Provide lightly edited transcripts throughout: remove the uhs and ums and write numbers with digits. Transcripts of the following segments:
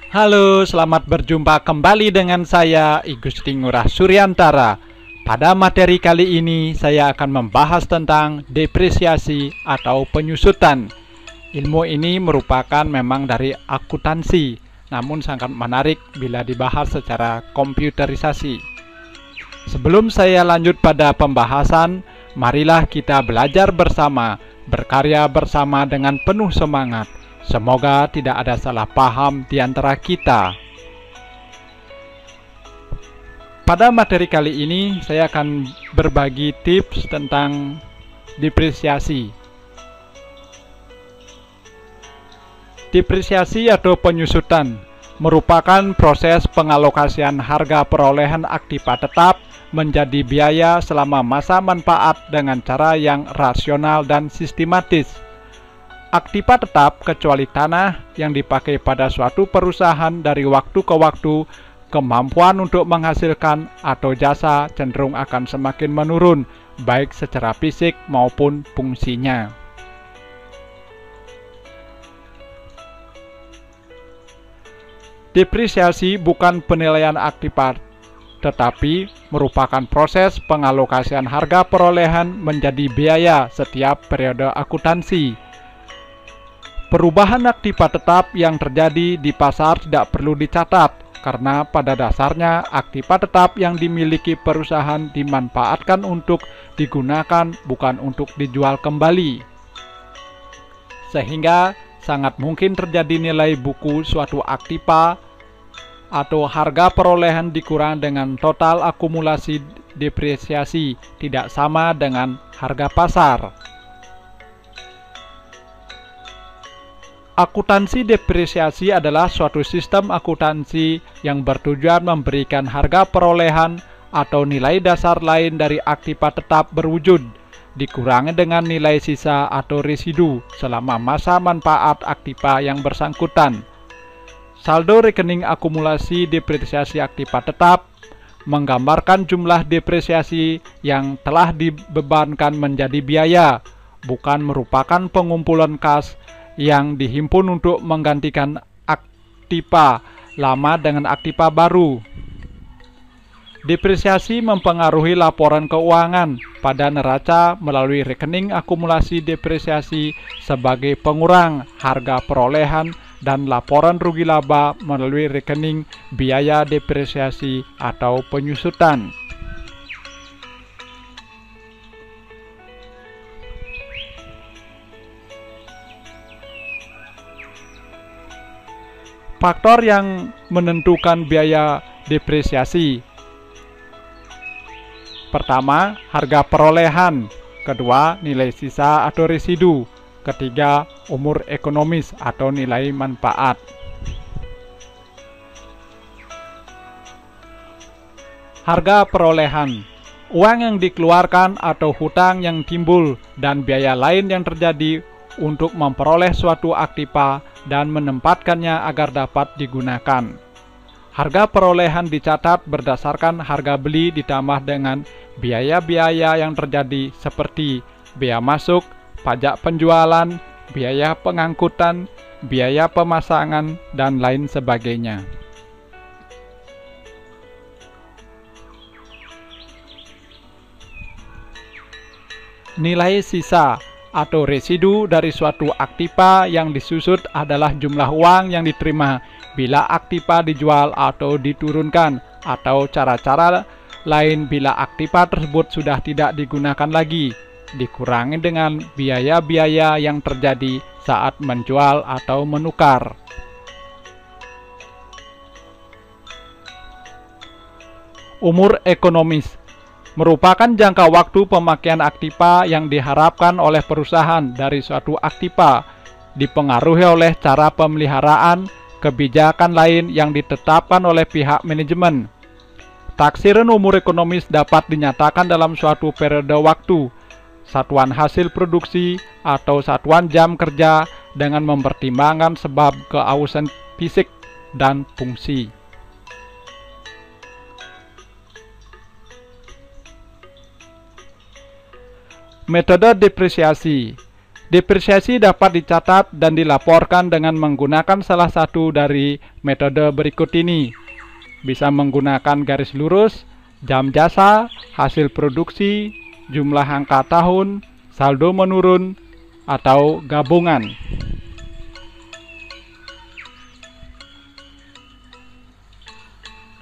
Halo, selamat berjumpa kembali dengan saya I Gusti Ngurah Suryantara. Pada materi kali ini saya akan membahas tentang depresiasi atau penyusutan. Ilmu ini merupakan memang dari akuntansi, namun sangat menarik bila dibahas secara komputerisasi. Sebelum saya lanjut pada pembahasan, marilah kita belajar bersama, berkarya bersama dengan penuh semangat. Semoga tidak ada salah paham di antara kita. Pada materi kali ini, saya akan berbagi tips tentang depresiasi. Depresiasi atau penyusutan merupakan proses pengalokasian harga perolehan aktiva tetap menjadi biaya selama masa manfaat dengan cara yang rasional dan sistematis. Aktiva tetap kecuali tanah yang dipakai pada suatu perusahaan dari waktu ke waktu, kemampuan untuk menghasilkan atau jasa cenderung akan semakin menurun, baik secara fisik maupun fungsinya. Depresiasi bukan penilaian aktiva, tetapi merupakan proses pengalokasian harga perolehan menjadi biaya setiap periode akuntansi. Perubahan aktiva tetap yang terjadi di pasar tidak perlu dicatat, karena pada dasarnya aktiva tetap yang dimiliki perusahaan dimanfaatkan untuk digunakan, bukan untuk dijual kembali. Sehingga sangat mungkin terjadi nilai buku suatu aktiva atau harga perolehan dikurang dengan total akumulasi depresiasi tidak sama dengan harga pasar. Akuntansi depresiasi adalah suatu sistem akuntansi yang bertujuan memberikan harga perolehan atau nilai dasar lain dari aktiva tetap berwujud, dikurangi dengan nilai sisa atau residu selama masa manfaat aktiva yang bersangkutan. Saldo rekening akumulasi depresiasi aktiva tetap menggambarkan jumlah depresiasi yang telah dibebankan menjadi biaya, bukan merupakan pengumpulan kas yang dihimpun untuk menggantikan aktiva lama dengan aktiva baru. Depresiasi mempengaruhi laporan keuangan pada neraca melalui rekening akumulasi depresiasi sebagai pengurang harga perolehan dan laporan rugi laba melalui rekening biaya depresiasi atau penyusutan. Faktor yang menentukan biaya depresiasi: pertama, harga perolehan; kedua, nilai sisa atau residu; ketiga, umur ekonomis atau nilai manfaat. Harga perolehan: uang yang dikeluarkan atau hutang yang timbul dan biaya lain yang terjadi untuk memperoleh suatu aktiva dan menempatkannya agar dapat digunakan. Harga perolehan dicatat berdasarkan harga beli ditambah dengan biaya-biaya yang terjadi seperti biaya masuk, pajak penjualan, biaya pengangkutan, biaya pemasangan, dan lain sebagainya. Nilai sisa atau residu dari suatu aktiva yang disusut adalah jumlah uang yang diterima bila aktiva dijual atau diturunkan, atau cara-cara lain bila aktiva tersebut sudah tidak digunakan lagi, dikurangi dengan biaya-biaya yang terjadi saat menjual atau menukar. Umur ekonomis merupakan jangka waktu pemakaian aktiva yang diharapkan oleh perusahaan dari suatu aktiva, dipengaruhi oleh cara pemeliharaan, kebijakan lain yang ditetapkan oleh pihak manajemen. Taksiran umur ekonomis dapat dinyatakan dalam suatu periode waktu, satuan hasil produksi, atau satuan jam kerja dengan mempertimbangkan sebab keausan fisik dan fungsi. Metode depresiasi Depresiasi dapat dicatat dan dilaporkan dengan menggunakan salah satu dari metode berikut ini. Bisa menggunakan garis lurus, jam jasa, hasil produksi, jumlah angka tahun, saldo menurun, atau gabungan.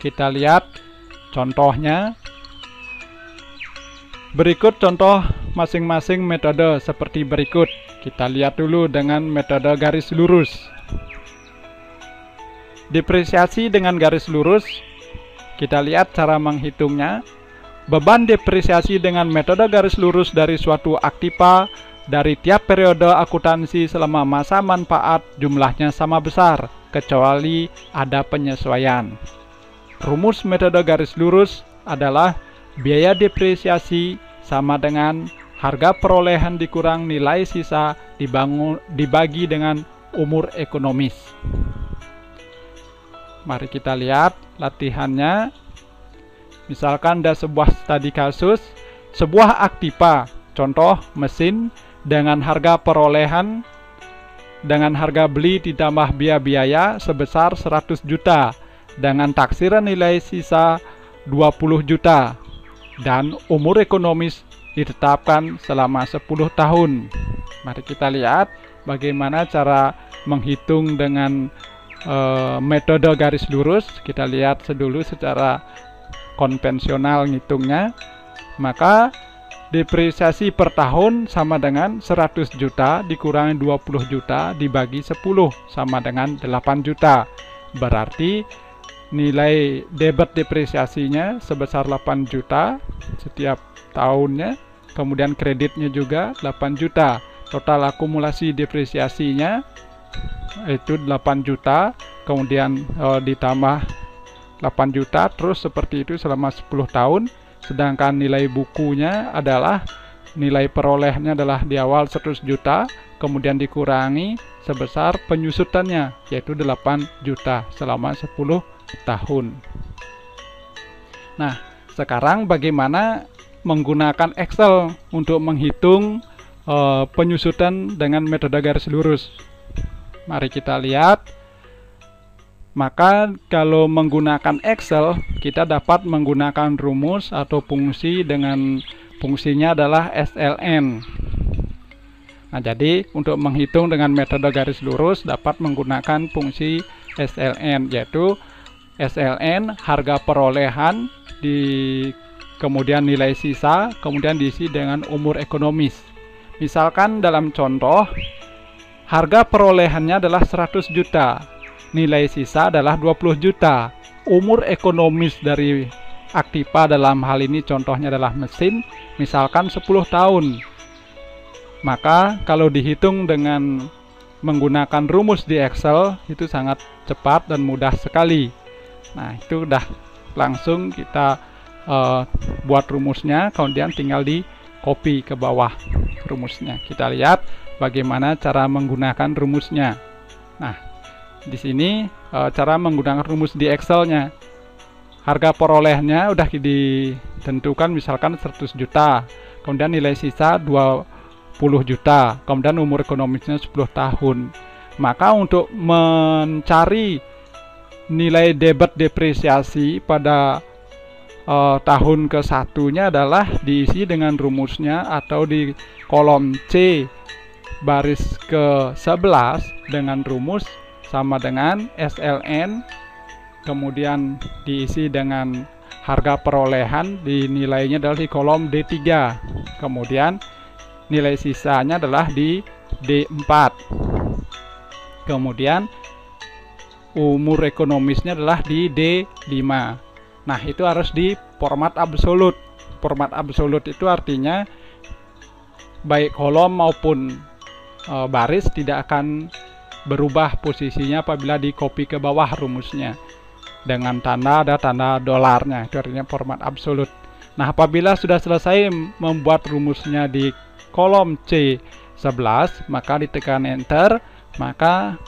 Kita lihat contohnya. Berikut contoh masing-masing metode seperti berikut. Kita lihat dulu dengan metode garis lurus. Depresiasi dengan garis lurus, kita lihat cara menghitungnya. Beban depresiasi dengan metode garis lurus dari suatu aktiva dari tiap periode akuntansi selama masa manfaat jumlahnya sama besar, kecuali ada penyesuaian. Rumus metode garis lurus adalah biaya depresiasi sama dengan harga perolehan dikurang nilai sisa dibagi dengan umur ekonomis. Mari kita lihat latihannya. Misalkan ada sebuah studi kasus, sebuah aktiva, contoh mesin dengan harga perolehan dengan harga beli ditambah biaya sebesar 100 juta dengan taksiran nilai sisa 20 juta. Dan umur ekonomis ditetapkan selama 10 tahun. Mari kita lihat bagaimana cara menghitung dengan metode garis lurus. Kita lihat dulu secara konvensional ngitungnya. Maka depresiasi per tahun sama dengan 100 juta dikurangi 20 juta dibagi 10 sama dengan 8 juta. Berarti nilai debit depresiasinya sebesar 8 juta setiap tahunnya, kemudian kreditnya juga 8 juta. Total akumulasi depresiasinya itu 8 juta, kemudian ditambah 8 juta, terus seperti itu selama 10 tahun. Sedangkan nilai bukunya adalah nilai perolehannya adalah di awal 100 juta, kemudian dikurangi sebesar penyusutannya, yaitu 8 juta selama 10 tahun. Nah, sekarang bagaimana menggunakan Excel untuk menghitung penyusutan dengan metode garis lurus? Mari kita lihat. Maka kalau menggunakan Excel, kita dapat menggunakan rumus atau fungsi dengan fungsinya adalah SLN. Nah, jadi untuk menghitung dengan metode garis lurus dapat menggunakan fungsi SLN, yaitu SLN harga perolehan kemudian nilai sisa, kemudian diisi dengan umur ekonomis. Misalkan dalam contoh harga perolehannya adalah 100 juta, nilai sisa adalah 20 juta. Umur ekonomis dari aktiva dalam hal ini contohnya adalah mesin, misalkan 10 tahun. Maka kalau dihitung dengan menggunakan rumus di Excel itu sangat cepat dan mudah sekali. Nah, itu udah langsung kita buat rumusnya, kemudian tinggal di copy ke bawah rumusnya. Kita lihat bagaimana cara menggunakan rumusnya. Nah, di sini cara menggunakan rumus di Excel-nya. Harga perolehannya udah ditentukan misalkan 100 juta, kemudian nilai sisa 20 juta, kemudian umur ekonomisnya 10 tahun. Maka untuk mencari nilai debit depresiasi pada tahun ke-1-nya adalah diisi dengan rumusnya atau di kolom C baris ke-11 dengan rumus sama dengan SLN, kemudian diisi dengan harga perolehan, di nilainya adalah di kolom D3, kemudian nilai sisanya adalah di D4, kemudian umur ekonomisnya adalah di D5. Nah, itu harus di format absolut. Format absolut itu artinya baik kolom maupun baris tidak akan berubah posisinya apabila di copy ke bawah rumusnya. Dengan tanda ada tanda dolarnya, itu artinya format absolut. Nah, apabila sudah selesai membuat rumusnya di kolom C11, maka ditekan enter, maka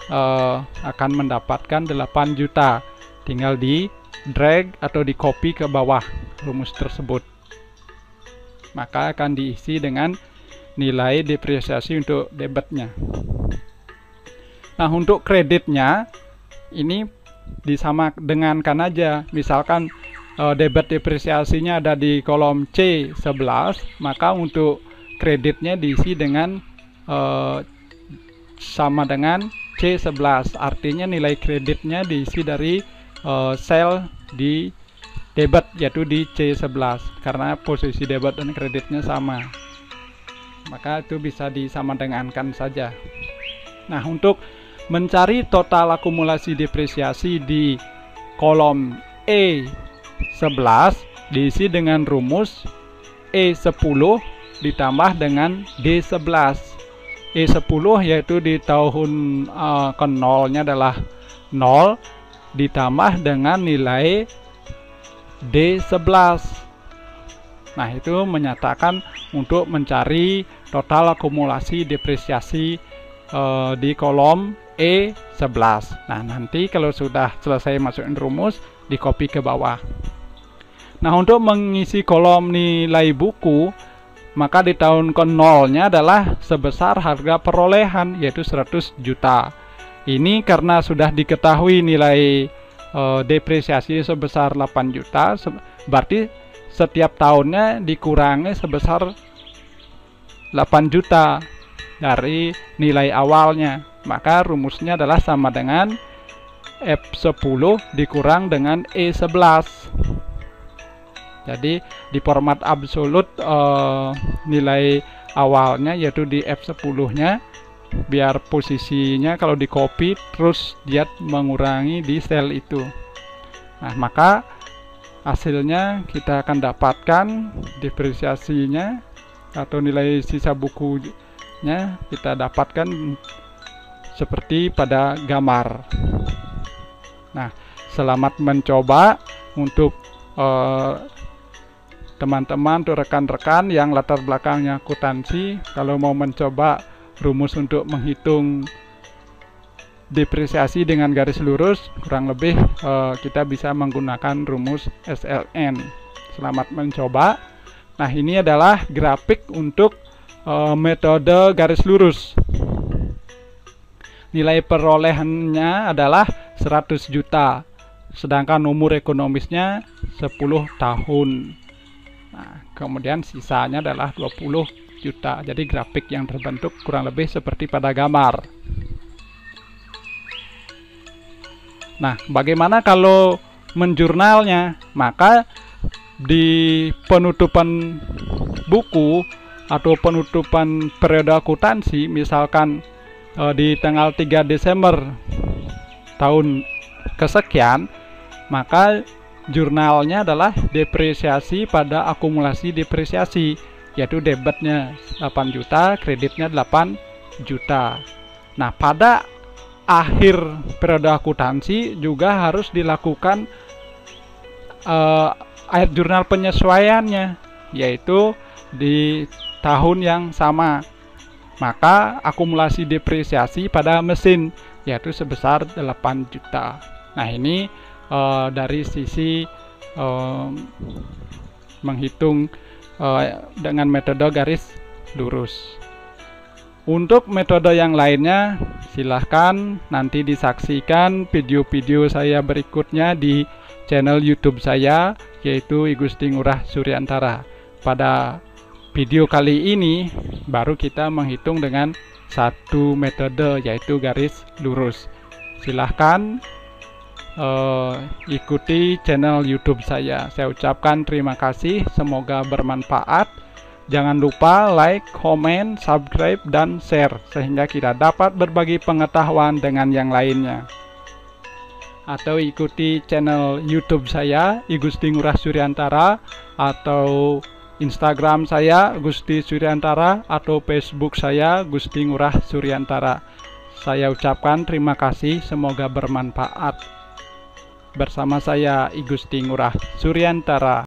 akan mendapatkan 8 juta. Tinggal di drag atau di copy ke bawah rumus tersebut. Maka akan diisi dengan nilai depresiasi untuk debitnya. Nah, untuk kreditnya ini disama dengankan aja. Misalkan debit depresiasinya ada di kolom C11, maka untuk kreditnya diisi dengan sama dengan C11. Artinya nilai kreditnya diisi dari sel di debit, yaitu di C11, karena posisi debit dan kreditnya sama. Maka itu bisa disamadengankan saja. Nah, untuk mencari total akumulasi depresiasi di kolom E11 diisi dengan rumus E10 ditambah dengan D11. E10 yaitu di tahun ke nolnya adalah 0 ditambah dengan nilai D11. Nah, itu menyatakan untuk mencari total akumulasi depresiasi di kolom E11. Nah, nanti kalau sudah selesai masukin rumus, di copy ke bawah. Nah, untuk mengisi kolom nilai buku, maka di tahun ke nolnya adalah sebesar harga perolehan, yaitu 100 juta. Ini karena sudah diketahui nilai depresiasi sebesar 8 juta, berarti setiap tahunnya dikurangi sebesar 8 juta dari nilai awalnya. Maka rumusnya adalah sama dengan F10 dikurang dengan E11. Jadi di format absolut nilai awalnya yaitu di F10 nya, biar posisinya kalau di copy terus dia mengurangi di sel itu. Nah, maka hasilnya kita akan dapatkan depresiasinya atau nilai sisa bukunya kita dapatkan seperti pada gambar. Nah, selamat mencoba untuk teman-teman atau rekan-rekan yang latar belakangnya akuntansi. Kalau mau mencoba rumus untuk menghitung depresiasi dengan garis lurus, kurang lebih kita bisa menggunakan rumus SLN. Selamat mencoba. Nah, ini adalah grafik untuk metode garis lurus. Nilai perolehannya adalah 100 juta, sedangkan umur ekonomisnya 10 tahun. Nah, kemudian sisanya adalah 20 juta. Jadi grafik yang terbentuk kurang lebih seperti pada gambar. Nah, bagaimana kalau menjurnalnya? Maka di penutupan buku atau penutupan periode akuntansi, misalkan di tanggal 3 Desember tahun kesekian, maka jurnalnya adalah depresiasi pada akumulasi depresiasi, yaitu debitnya 8 juta, kreditnya 8 juta. Nah, pada akhir periode akuntansi juga harus dilakukan akhir jurnal penyesuaiannya, yaitu di tahun yang sama. Maka akumulasi depresiasi pada mesin yaitu sebesar 8 juta. Nah, ini dari sisi menghitung dengan metode garis lurus. Untuk metode yang lainnya silahkan nanti disaksikan video-video saya berikutnya di channel YouTube saya, yaitu I Gusti Ngurah Suryantara. Pada video kali ini baru kita menghitung dengan satu metode, yaitu garis lurus. Silahkan ikuti channel YouTube saya. Saya ucapkan terima kasih, semoga bermanfaat. Jangan lupa like, komen, subscribe, dan share sehingga kita dapat berbagi pengetahuan dengan yang lainnya. Atau ikuti channel YouTube saya I Gusti Ngurah Suryantara, atau Instagram saya Gusti Suryantara, atau Facebook saya Gusti Ngurah Suryantara. Saya ucapkan terima kasih, semoga bermanfaat. Bersama saya I Gusti Ngurah Suryantara.